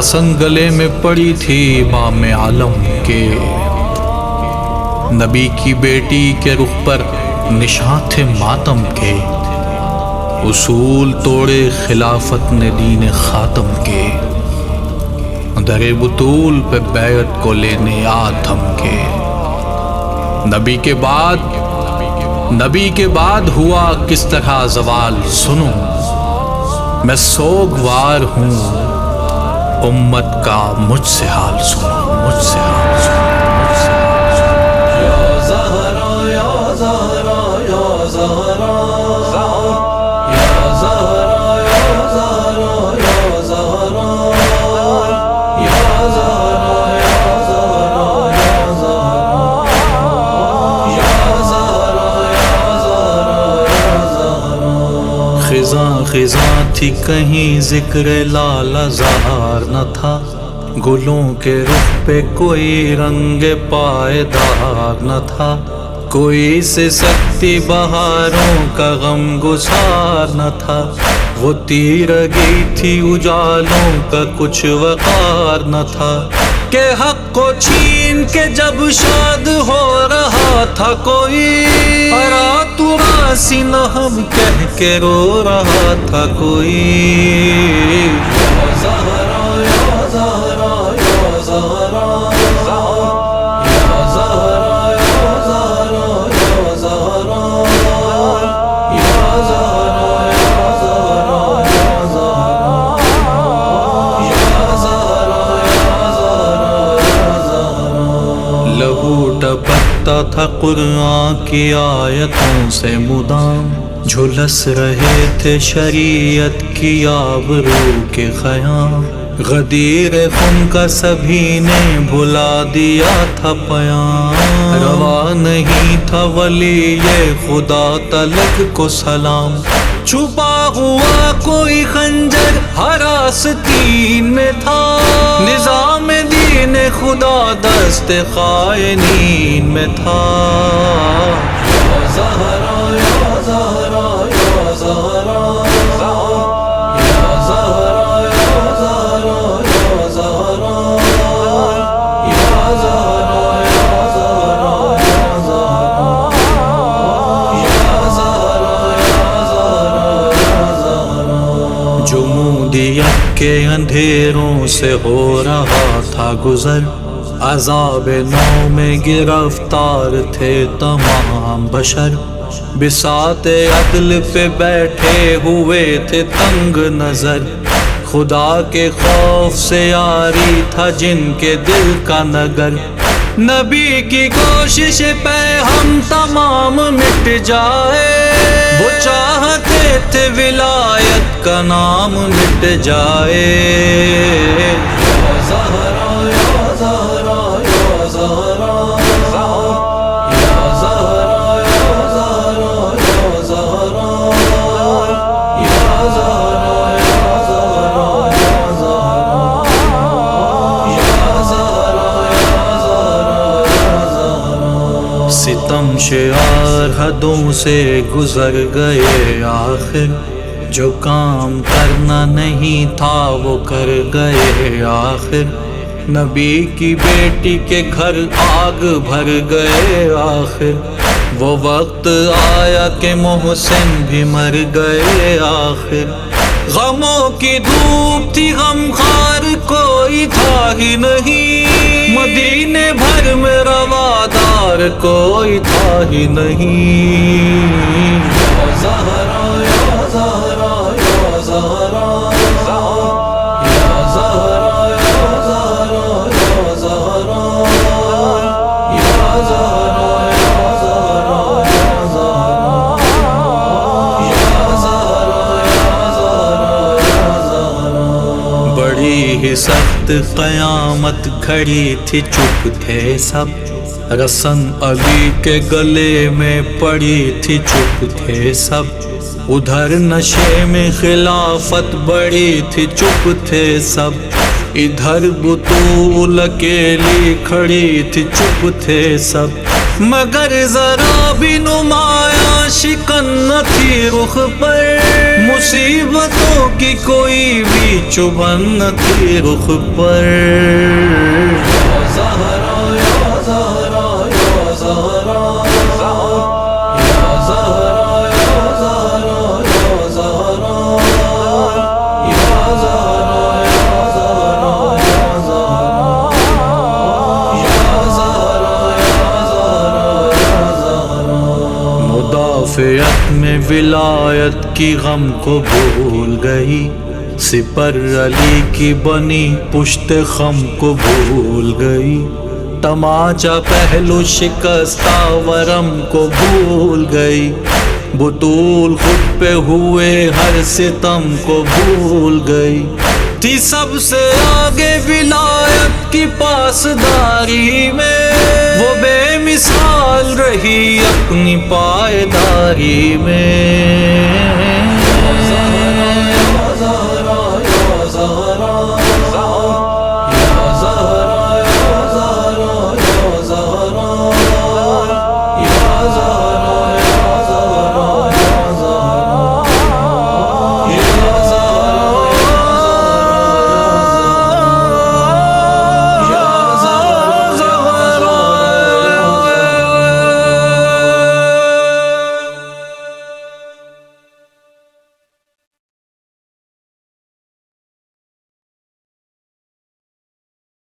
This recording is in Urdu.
رسن گلے میں پڑی تھی امام عالم کے، نبی کی بیٹی کے رخ پر نشاں تھے ماتم کے، اصول توڑے خلافت نے دین خاتم کے، در بطول پہ بیعت کو لینے آ تھم کے۔ نبی کے بعد ہوا کس طرح زوال سنو، میں سوگوار ہوں امت کا مجھ سے حال سنو، مجھ سے حال سنو۔ خزاں تھی کہیں ذکر لالا زہار نہ تھا، گلوں کے رخ پہ کوئی رنگ پائیدار نہ تھا، کوئی سے سکتی بہاروں کا غم گسار نہ تھا، وہ تیرگی تھی اجالوں کا کچھ وقار نہ تھا، کہ حق کو چھین کے جب شاد ہو رہا تھا کوئی، سی نہ ہم کہہ کے رو رہا تھا کوئی۔ یا زہرا یا زہرا یا زہرا، یا زہرا یا زہرا یا زہرا، یا زہرا یا زہرا یا زہرا، یا زہرا یا زہرا۔ لہو ٹپکتا تھا قرآن کی آیتوں سے مدام، جھلس رہے تھے شریعت کی آبرو کے خیام، غدیر خون کا سبھی نے بھلا دیا تھا پیام، روا نہیں تھا ولی یہ خدا تلک کو سلام، چھپا ہوا کوئی خنجر ہر آستین میں تھا، نظام دین خدا دست خائنین میں تھا۔ یا زہرا یا زہرا یا زہرا، یا زہرا یا زہرا یا زہرا، یا زہرا یا زہرا یا زہرا، یا زہرا یا زہرا۔ جمودیت کے اندھیروں سے ہو رہا تھا گزر، عذاب نو میں گرفتار تھے تمام بشر، بساط عدل پہ بیٹھے ہوئے تھے تنگ نظر، خدا کے خوف سے یاری تھا جن کے دل کا نگر، نبی کی کوشش پہ ہم تمام مٹ جائے، وہ چاہتے تھے ولایت کا نام مٹ جائے۔ یا زہرا یا زہرا یا زہرا، یا زہرا یا زہرا یا زہرا، یا زہرا یا زہرا یا زہرا، یا زہرا یا زہرا۔ ستم شعار حدوں سے گزر گئے آخر، جو کام کرنا نہیں تھا وہ کر گئے آخر، نبی کی بیٹی کے گھر آگ بھر گئے آخر، وہ وقت آیا کہ محسن بھی مر گئے آخر، غموں کی دھوپ تھی غمخوار کوئی تھا ہی نہیں، مدینے بھر میں روادار کوئی تھا ہی نہیں۔ یا زہرا یا زہرا یا زہرا، یا زہرا یا زہرا یا زہرا، یا زہرا یا زہرا یا زہرا، یا زہرا یا زہرا۔ بڑی ہی سخت قیامت کھڑی تھی، چپ تھے سب، رسن علی کے گلے میں پڑی تھی، چپ تھے سب، ادھر نشے میں خلافت بڑی تھی، چپ تھے سب، ادھر بطول اکیلی کھڑی تھی، چپ تھے سب، مگر ذرا بھی نمایاں شکن نہ تھی رخ پر، مصیبتوں کی کوئی بھی چبھن نہ تھی رخ پر۔ یا زہرا یا زہرا یا زہرا، یا زہرا یا زہرا یا زہرا، یا زہرا یا زہرا یا زہرا، یا زہرا یا زہرا۔ مدافعت میں ولایت کی غم کو بھول گئی، سپر علی کی بنی پشت خم کو بھول گئی، تماچا پہلو شکستہ ورم کو بھول گئی، بطول خود پہ ہوئے ہر ستم کو بھول گئی، تھی سب سے آگے ولایت کی پاسداری میں، وہ بے مثال رہی اپنی پائیداری میں۔